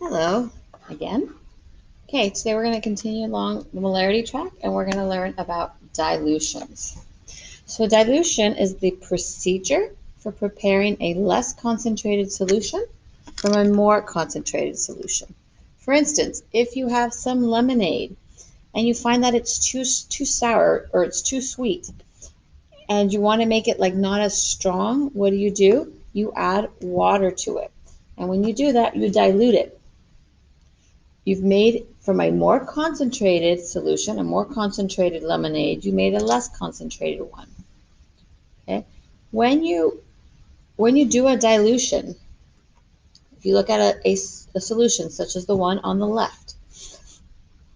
Hello again. Okay, today we're going to continue along the molarity track and we're going to learn about dilutions. So, dilution is the procedure for preparing a less concentrated solution from a more concentrated solution. For instance, if you have some lemonade and you find that it's too sour or it's too sweet and you want to make it like not as strong, what do? You add water to it. And when you do that, you dilute it. You've made from a more concentrated solution, a more concentrated lemonade, you made a less concentrated one. Okay? When you do a dilution, if you look at a solution such as the one on the left,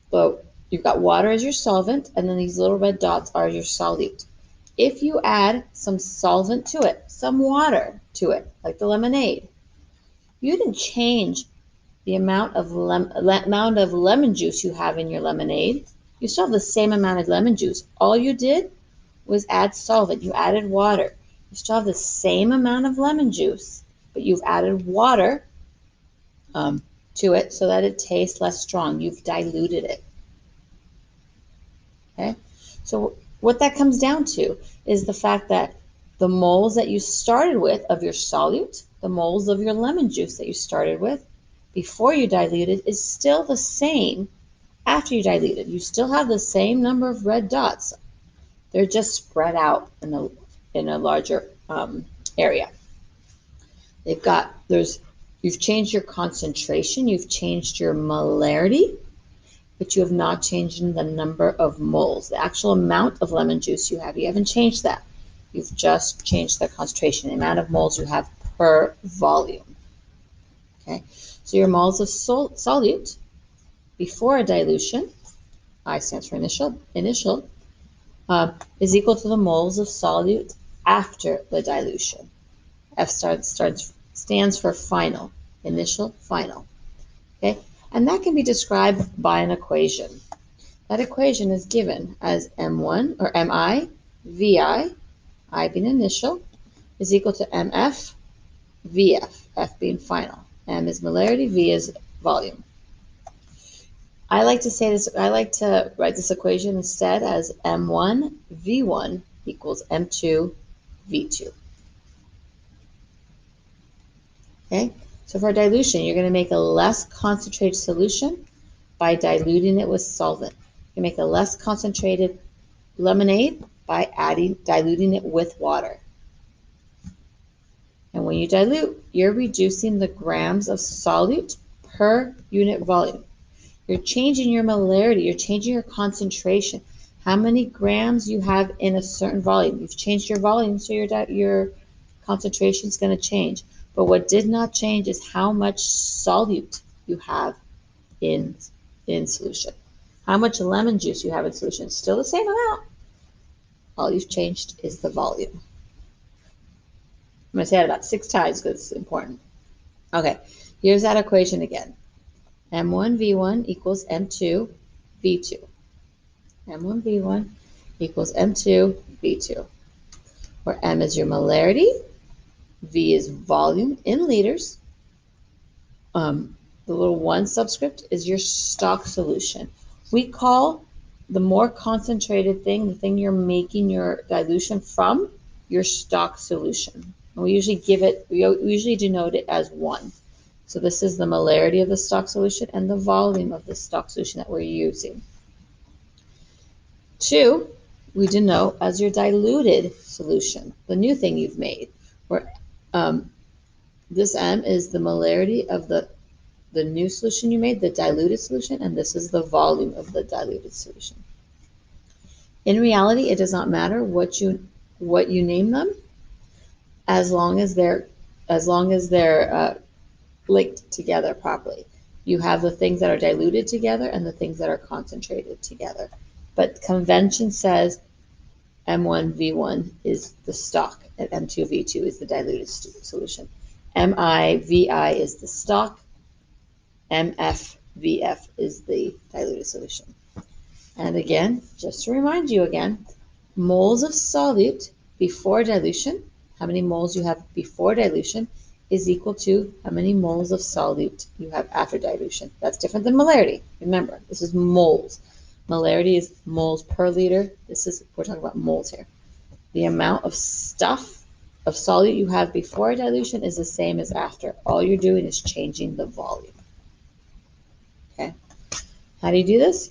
so you've got water as your solvent, and then these little red dots are your solute. If you add some solvent to it, some water to it, like the lemonade, you didn't change the amount of lemon juice you have in your lemonade. You still have the same amount of lemon juice. All you did was add solvent. You added water. You still have the same amount of lemon juice, but you've added water to it so that it tastes less strong. You've diluted it. Okay? So what that comes down to is the fact that the moles that you started with of your solute, the moles of your lemon juice that you started with before you diluted is still the same after you diluted. You still have the same number of red dots. They're just spread out in a larger area. You've changed your concentration, you've changed your molarity, but you have not changed the number of moles. The actual amount of lemon juice you haven't changed that. You've just changed the concentration, the amount of moles you have per volume. Okay, so your moles of solute before a dilution, I stands for initial, is equal to the moles of solute after the dilution. F stands for final, initial, final. Okay, and that can be described by an equation. That equation is given as M1 or Mi, Vi, I being initial, is equal to Mf, Vf, F being final. M is molarity, V is volume. I like to write this equation instead as M1 V1 equals M2 V2. Okay, so for dilution, you're going to make a less concentrated solution by diluting it with solvent. You make a less concentrated lemonade by diluting it with water. And when you dilute, you're reducing the grams of solute per unit volume. You're changing your molarity, you're changing your concentration, how many grams you have in a certain volume. You've changed your volume, so your concentration is going to change. But what did not change is how much solute you have in solution. How much lemon juice you have in solution. Still the same amount. All you've changed is the volume. I'm going to say that about 6 times because it's important. Okay, here's that equation again. M1V1 equals M2V2. M1V1 equals M2V2, where M is your molarity, V is volume in liters. The little 1 subscript is your stock solution. We call the more concentrated thing, the thing you're making your dilution from, your stock solution. And we usually denote it as 1. So this is the molarity of the stock solution and the volume of the stock solution that we're using. 2, we denote as your diluted solution, the new thing you've made, where this M is the molarity of the new solution you made, the diluted solution, and this is the volume of the diluted solution. In reality, it does not matter what you name them, as long as they're linked together properly. You have the things that are diluted together and the things that are concentrated together. But convention says M1V1 is the stock and M2V2 is the diluted solution. MIVI is the stock, MFVF is the diluted solution. And again, just to remind you again, moles of solute before dilution, how many moles you have before dilution, is equal to how many moles of solute you have after dilution. That's different than molarity. Remember, this is moles. Molarity is moles per liter. We're talking about moles here. The amount of stuff, of solute you have before dilution is the same as after. All you're doing is changing the volume. Okay? How do you do this?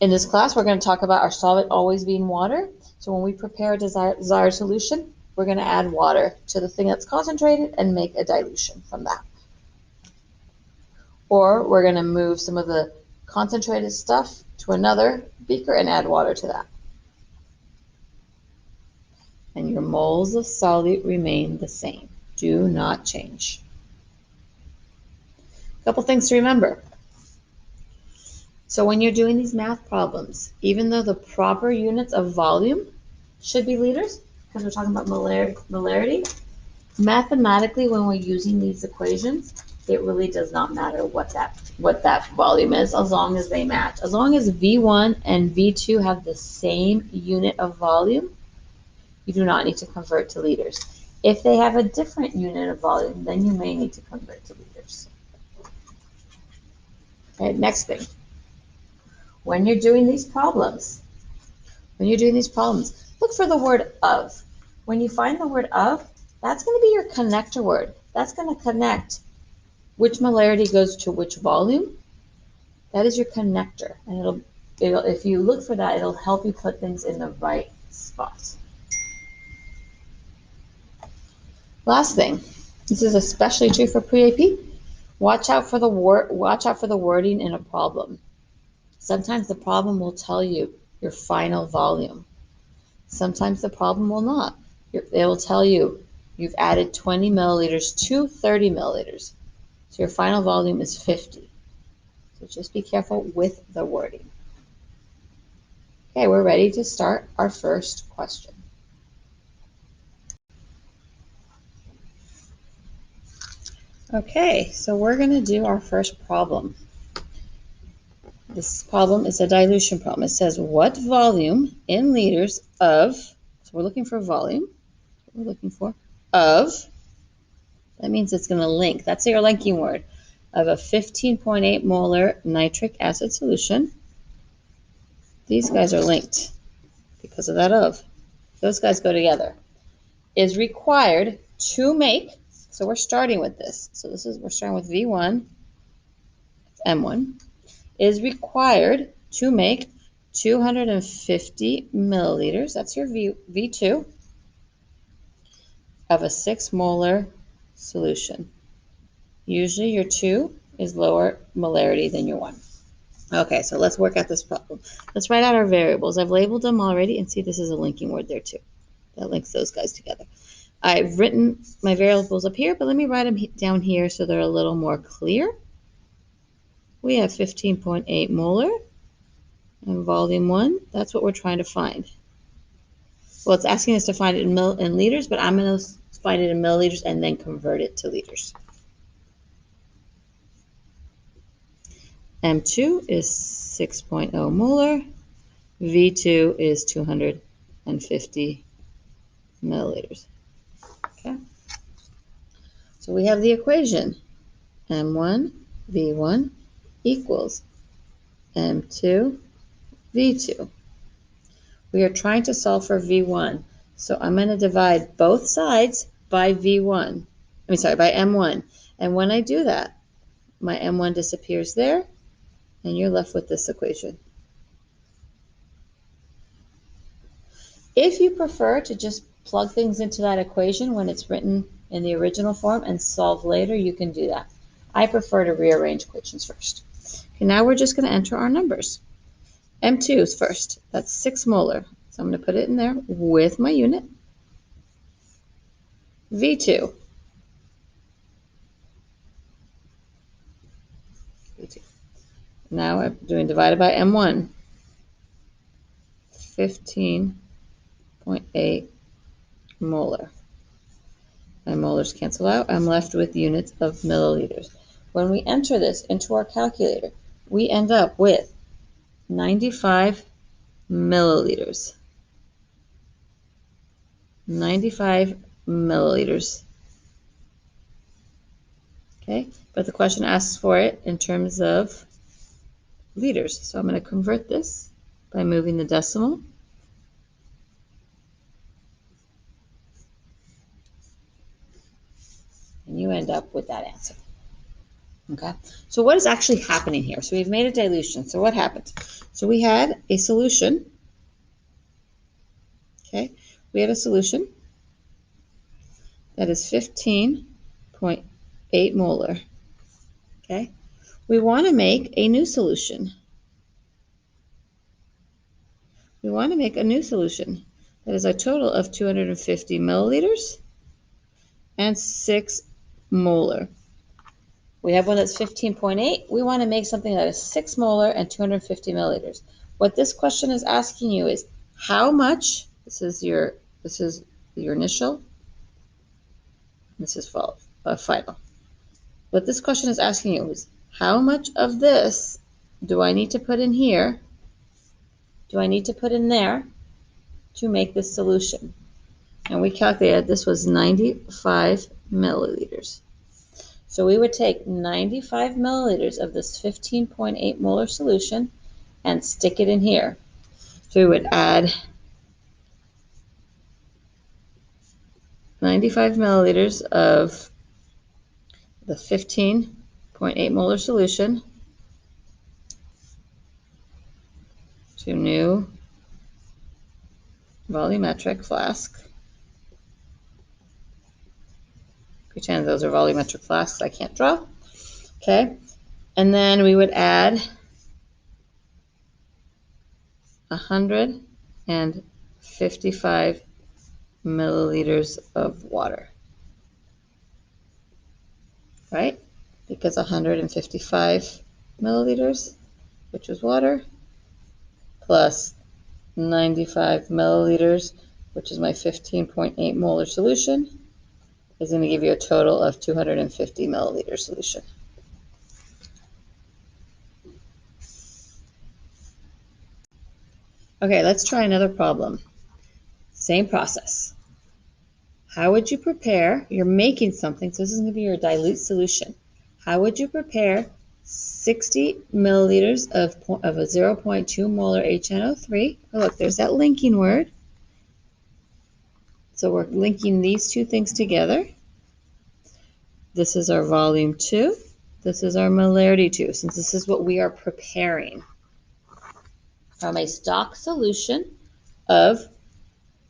In this class, we're going to talk about our solvent always being water. So when we prepare a desired solution, we're going to add water to the thing that's concentrated and make a dilution from that. Or we're going to move some of the concentrated stuff to another beaker and add water to that. And your moles of solute remain the same. Do not change. A couple things to remember. So when you're doing these math problems, even though the proper units of volume should be liters, because we're talking about molarity, mathematically when we're using these equations, it really does not matter what that volume is as long as they match. As long as V1 and V2 have the same unit of volume, you do not need to convert to liters. If they have a different unit of volume, then you may need to convert to liters. Okay, next thing. When you're doing these problems, look for the word of. When you find the word of, that's going to be your connector word. That's going to connect which molarity goes to which volume. That is your connector. And if you look for that, it'll help you put things in the right spot. Last thing, this is especially true for pre-AP. Watch out for the wording in a problem. Sometimes the problem will tell you your final volume. Sometimes the problem will not. It will tell you you've added 20 milliliters to 30 milliliters. So your final volume is 50. So just be careful with the wording. Okay, we're ready to start our first question. Okay, so we're going to do our first problem. This problem is a dilution problem. It says what volume in liters of, so we're looking for volume, we're looking for of, that means it's going to link, that's your linking word, of a 15.8 molar nitric acid solution. These guys are linked because of that of. Those guys go together. Is required to make, so we're starting with this. So we're starting with V1, M1, is required to make 250 milliliters, that's your V2, of a 6 molar solution. Usually your 2 is lower molarity than your 1. Okay, so let's work out this problem. Let's write out our variables. I've labeled them already, and see this is a linking word there too. That links those guys together. I've written my variables up here, but let me write them down here so they're a little more clear. We have 15.8 molar and volume 1. That's what we're trying to find. Well, it's asking us to find it in liters, but I'm going to find it in milliliters and then convert it to liters. M2 is 6.0 molar. V2 is 250 milliliters. Okay. So we have the equation. M1 V1 equals M2 V2. We are trying to solve for V1. So I'm going to divide both sides by V1. By M1. And when I do that, my M1 disappears there, and you're left with this equation. If you prefer to just plug things into that equation when it's written in the original form and solve later, you can do that. I prefer to rearrange equations first. Okay, now we're just going to enter our numbers. M2 is first. That's 6 molar. So I'm going to put it in there with my unit. V2. Now I'm doing divided by M1. 15.8 molar. My molars cancel out. I'm left with units of milliliters. When we enter this into our calculator, we end up with 95 milliliters. 95 milliliters Okay, but the question asks for it in terms of liters. So I'm going to convert this by moving the decimal. And you end up with that answer. Okay, so what is actually happening here? So we've made a dilution. So what happened? So we had a solution. Okay, we had a solution that is 15.8 molar. Okay, we want to make a new solution. We want to make a new solution that is a total of 250 milliliters and 6 molar. We have one that's 15.8. We want to make something that is 6 molar and 250 milliliters. What this question is asking you is how much, this is your initial, this is final. What this question is asking you is how much of this do I need to put in here? Do I need to put in there to make this solution? And we calculated this was 95 milliliters. So we would take 95 milliliters of this 15.8 molar solution and stick it in here. So we would add 95 milliliters of the 15.8 molar solution to new volumetric flask. Pretend those are volumetric flasks. I can't draw. Okay. And then we would add 155 milliliters of water. Right? Because 155 milliliters, which is water, plus 95 milliliters, which is my 15.8 molar solution, is going to give you a total of 250 milliliter solution. Okay, let's try another problem. Same process. How would you prepare? You're making something, so this is going to be your dilute solution. How would you prepare 60 milliliters of a 0.2 molar HNO3? Oh, look, there's that linking word. So we're linking these two things together. This is our volume 2. This is our molarity 2, since this is what we are preparing from a stock solution of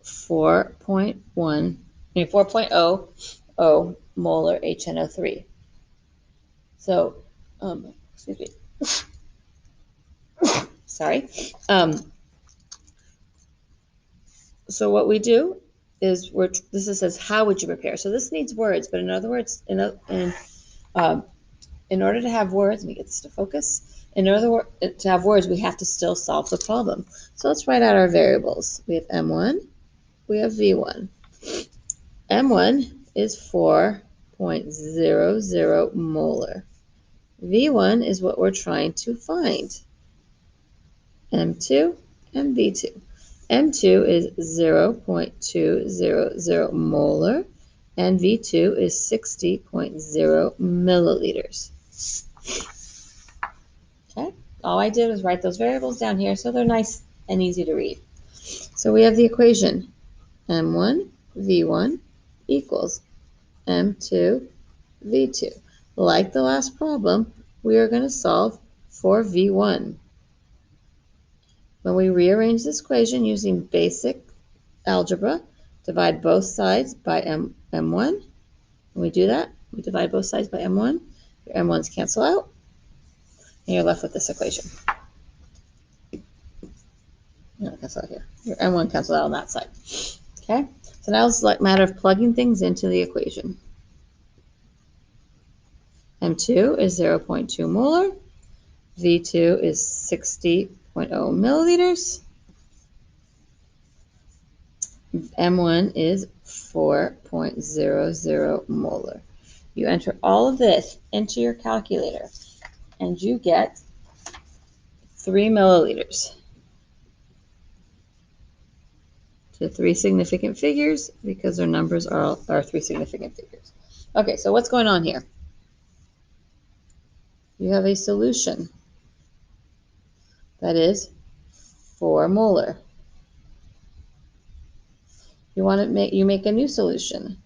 4.0 molar HNO3. So, excuse me. Sorry. So what we do is this says how would you prepare? So this needs words, but in other words, in order to have words, let me get this to focus. In order to have words, we have to still solve the problem. So let's write out our variables. We have M1, we have V1. M1 is 4.00 molar. V1 is what we're trying to find. M2 and V2. M2 is 0.200 molar and V2 is 60.0 milliliters. Okay, all I did was write those variables down here so they're nice and easy to read. So we have the equation M1 V1 equals M2 V2. Like the last problem, we are going to solve for V1. When we rearrange this equation using basic algebra, divide both sides by M1. When we do that, we divide both sides by M1. Your M1s cancel out, and you're left with this equation. No, cancel out here. Your M1 cancels out on that side. Okay, so now it's like a matter of plugging things into the equation. M2 is 0.2 molar. V2 is 60.0 milliliters. M1 is 4.00 molar. You enter all of this into your calculator and you get 3 milliliters. To 3 significant figures because their numbers are 3 significant figures. Okay, so what's going on here? you have a solution that is 4 molar. You make a new solution,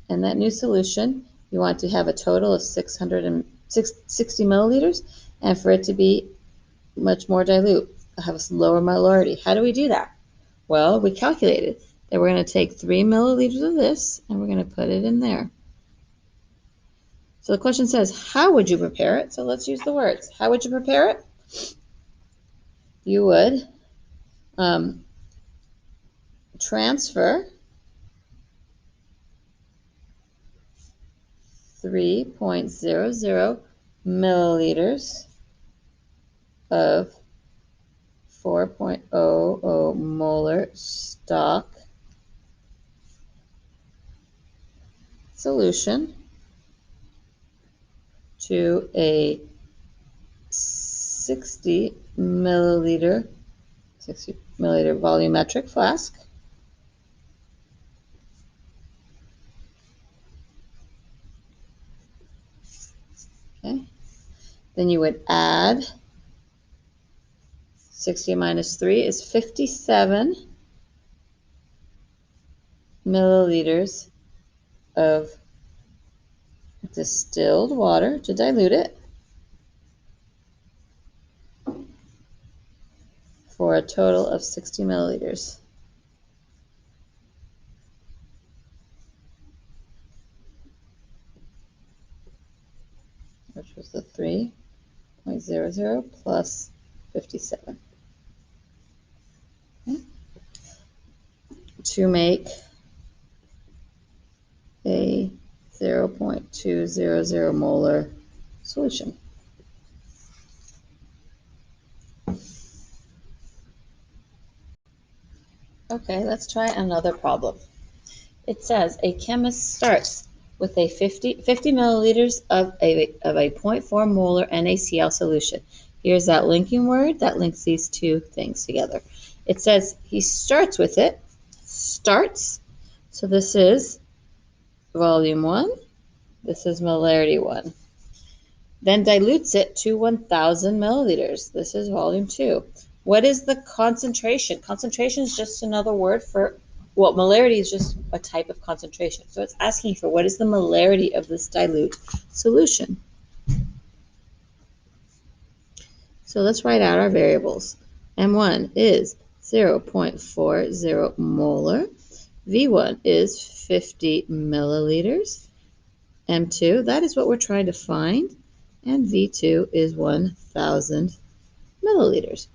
and that new solution you want to have a total of 660 milliliters, and for it to be much more dilute, have a lower molarity. How do we do that? Well, we calculated that we're going to take 3 milliliters of this and we're going to put it in there. So the question says, how would you prepare it? So let's use the words. How would you prepare it? You would transfer 3.00 milliliters of 4.00 molar stock solution to a 60 milliliter volumetric flask. Okay. Then you would add 60 minus 3 is 57 milliliters of distilled water to dilute it for a total of 60 milliliters. Which was the 3.00 plus 57. Okay. To make a 0.200 molar solution. Okay, let's try another problem. It says a chemist starts with a 50 milliliters of a 0.4 molar NaCl solution. Here's that linking word that links these two things together. It says he starts with it, starts. So this is volume 1, this is molarity 1. Then dilutes it to 1,000 milliliters. This is volume 2. What is the concentration? Concentration is just another word for, well, molarity is just a type of concentration. So it's asking for what is the molarity of this dilute solution. So let's write out our variables. M1 is 0.40 molar. V1 is 50 milliliters. M2, that is what we're trying to find. And V2 is 1,000 milliliters.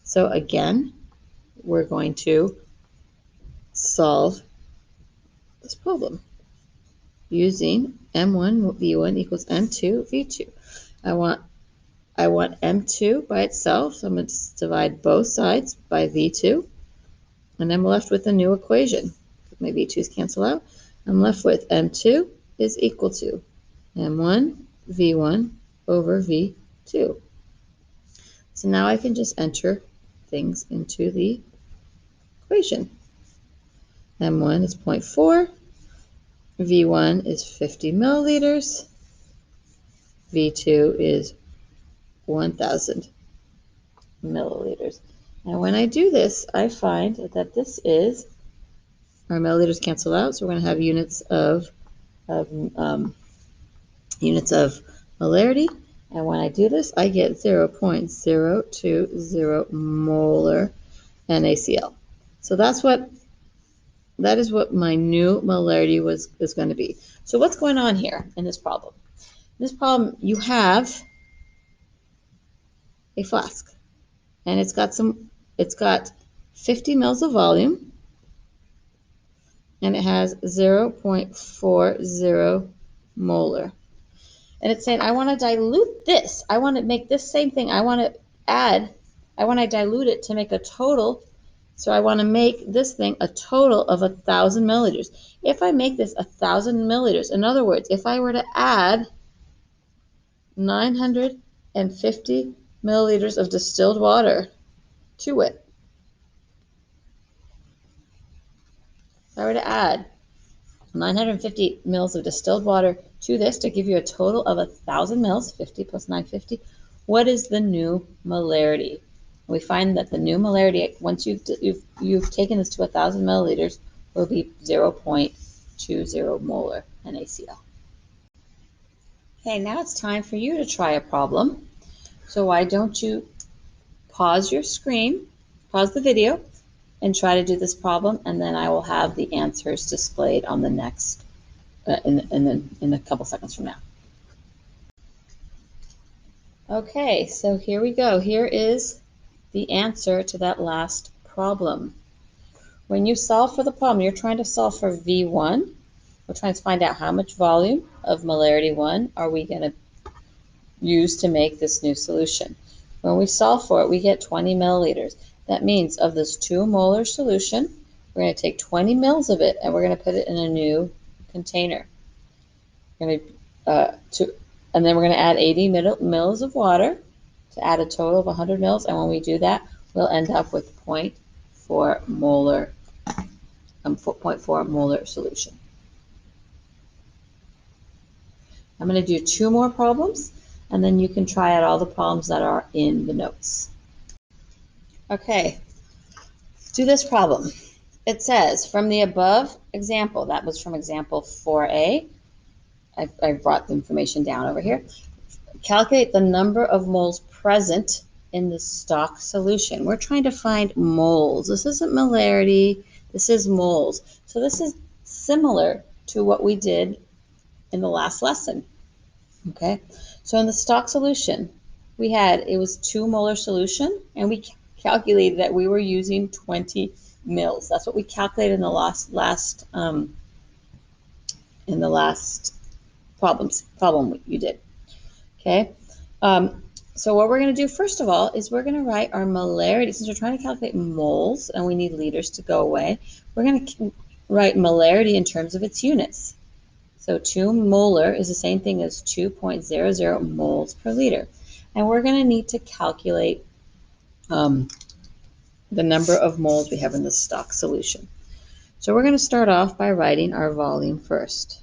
So again, we're going to solve this problem using M1 V1 equals M2 V2. I want M2 by itself, so I'm going to divide both sides by V2, and I'm left with a new equation. My V2's cancel out. I'm left with M2 is equal to M1 V1 over V2. So now I can just enter things into the equation. M1 is 0.4, V1 is 50 milliliters, V2 is 1,000 milliliters. Now when I do this, I find that this is, our milliliters cancel out, so we're going to have units of molarity. And when I do this, I get 0.020 molar NaCl. So that is what my new molarity is going to be. So what's going on here in this problem? In this problem, you have a flask, and it's got 50 mils of volume, and it has 0.40 molar. And it's saying, I want to dilute this. I want to make this same thing. I want to dilute it to make a total. So I want to make this thing a total of 1,000 milliliters. If I make this 1,000 milliliters, in other words, if I were to add 950 milliliters of distilled water to it, if I were to add 950 mils of distilled water to this to give you a total of 1,000 mils, 50 plus 950. What is the new molarity? We find that the new molarity, once you've taken this to 1,000 milliliters, will be 0.20 molar NaCl. Okay, now it's time for you to try a problem. So why don't you pause your screen, pause the video, and try to do this problem, and then I will have the answers displayed on the next, in a couple seconds from now. Okay, so here we go. Here is the answer to that last problem. When you solve for the problem, you're trying to solve for V1. We're trying to find out how much volume of molarity 1 are we going to use to make this new solution. When we solve for it, we get 20 milliliters. That means of this 2 molar solution, we're going to take 20 mils of it and we're going to put it in a new container. We're going and then we're going to add 80 mils of water to add a total of 100 mils. And when we do that, we'll end up with 0.4 molar, 0.4 molar solution. I'm going to do 2 more problems, and then you can try out all the problems that are in the notes. Okay, do this problem. It says, from the above example, that was from example 4a, I brought the information down over here, calculate the number of moles present in the stock solution. We're trying to find moles. This isn't molarity, this is moles. So this is similar to what we did in the last lesson. Okay, so in the stock solution, it was 2 molar solution, and we calculated that we were using 20 mils. That's what we calculated in the last problem you did. Okay, so what we're going to do first of all is we're going to write our molarity. Since we're trying to calculate moles and we need liters to go away, we're going to write molarity in terms of its units. So 2 molar is the same thing as 2.00 moles per liter. And we're going to need to calculate the number of moles we have in the stock solution. So we're going to start off by writing our volume first.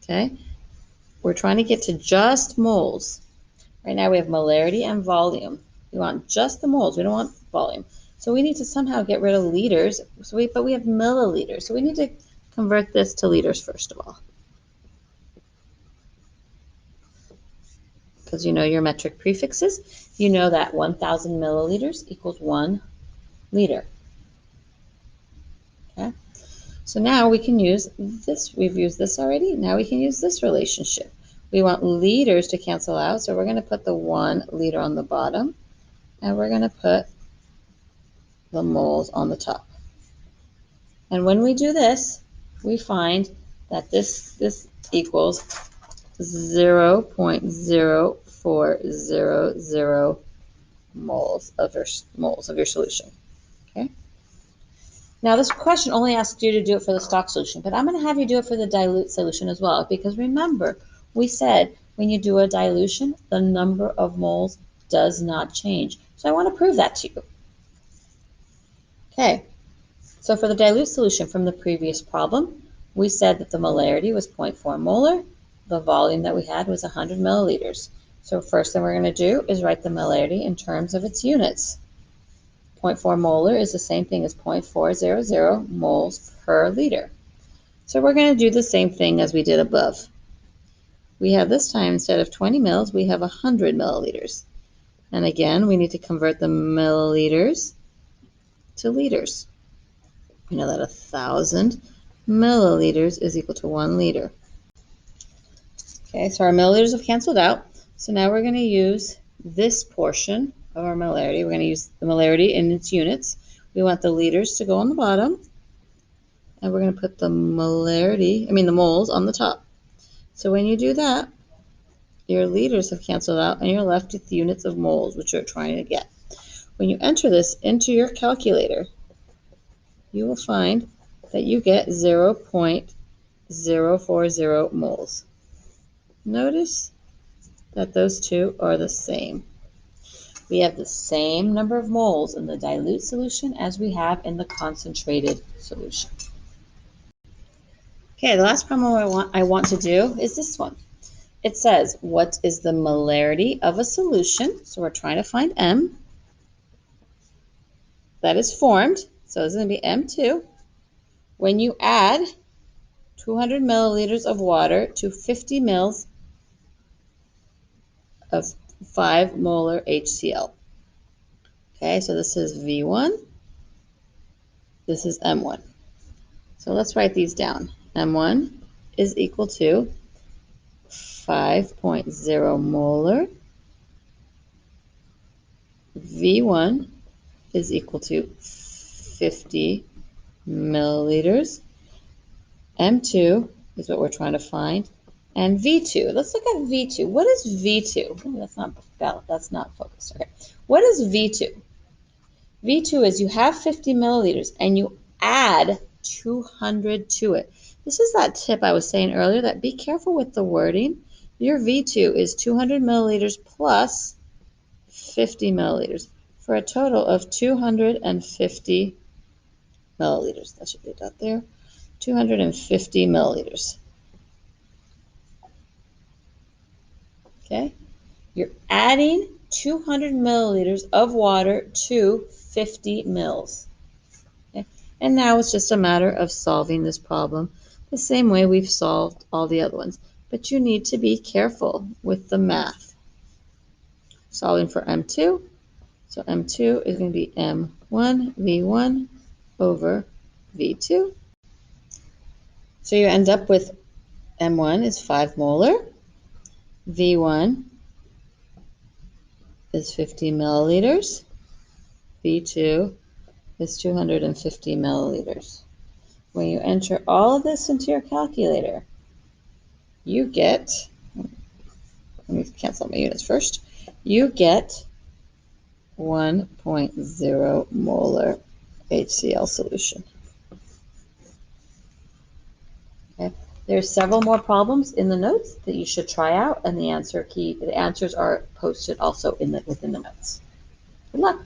Okay? We're trying to get to just moles. Right now we have molarity and volume. We want just the moles. We don't want volume. So we need to somehow get rid of liters. But we have milliliters. So we need to convert this to liters first of all. Because you know your metric prefixes. You know that 1,000 milliliters equals 1 liter. Okay? So now we can use this. We've used this already. Now we can use this relationship. We want liters to cancel out, so we're going to put the 1 liter on the bottom, and we're going to put the moles on the top. And when we do this, we find that this equals 0.0400 moles of your solution. Okay. Now this question only asks you to do it for the stock solution, but I'm going to have you do it for the dilute solution as well, because remember, we said when you do a dilution, the number of moles does not change. So I want to prove that to you. Okay, so for the dilute solution from the previous problem, we said that the molarity was 0.4 molar. The volume that we had was 100 milliliters. So first thing we're going to do is write the molarity in terms of its units. 0.4 molar is the same thing as 0.400 moles per liter. So we're going to do the same thing as we did above. We have this time, instead of 20 mils, we have 100 milliliters. And again, we need to convert the milliliters to liters. We know that 1,000 milliliters is equal to 1 liter. Okay, so our milliliters have canceled out. So now we're going to use this portion of our molarity. We're going to use the molarity in its units. We want the liters to go on the bottom, and we're going to put the the moles on the top. So when you do that, your liters have canceled out, and you're left with units of moles, which you're trying to get. When you enter this into your calculator, you will find that you get 0.040 moles. Notice that those two are the same. We have the same number of moles in the dilute solution as we have in the concentrated solution. Okay, the last problem I want to do is this one. It says, what is the molarity of a solution? So we're trying to find M. That is formed. So this is going to be M2. When you add 200 milliliters of water to 50 mils of 5 molar HCl. Okay, so this is V1. This is M1. So let's write these down. M1 is equal to 5.0 molar. V1 is equal to 50 milliliters. M2 is what we're trying to find. And V2, let's look at V2. What is V2? Oh, that's not focused. Okay. What is V2? V2 is you have 50 milliliters and you add 200 to it. This is that tip I was saying earlier that be careful with the wording. Your V2 is 200 milliliters plus 50 milliliters for a total of 250 milliliters. That should be it out there. 250 milliliters. Okay? You're adding 200 milliliters of water to 50 mils. Okay? And now it's just a matter of solving this problem the same way we've solved all the other ones. But you need to be careful with the math. Solving for M2. So M2 is going to be M1 V1 over V2. So you end up with M1 is 5 molar. V1 is 50 milliliters. V2 is 250 milliliters. When you enter all of this into your calculator, you get, let me cancel my units first, you get 1.0 molar HCl solution. Okay. There's several more problems in the notes that you should try out, and the answers are posted also within the notes. Good luck.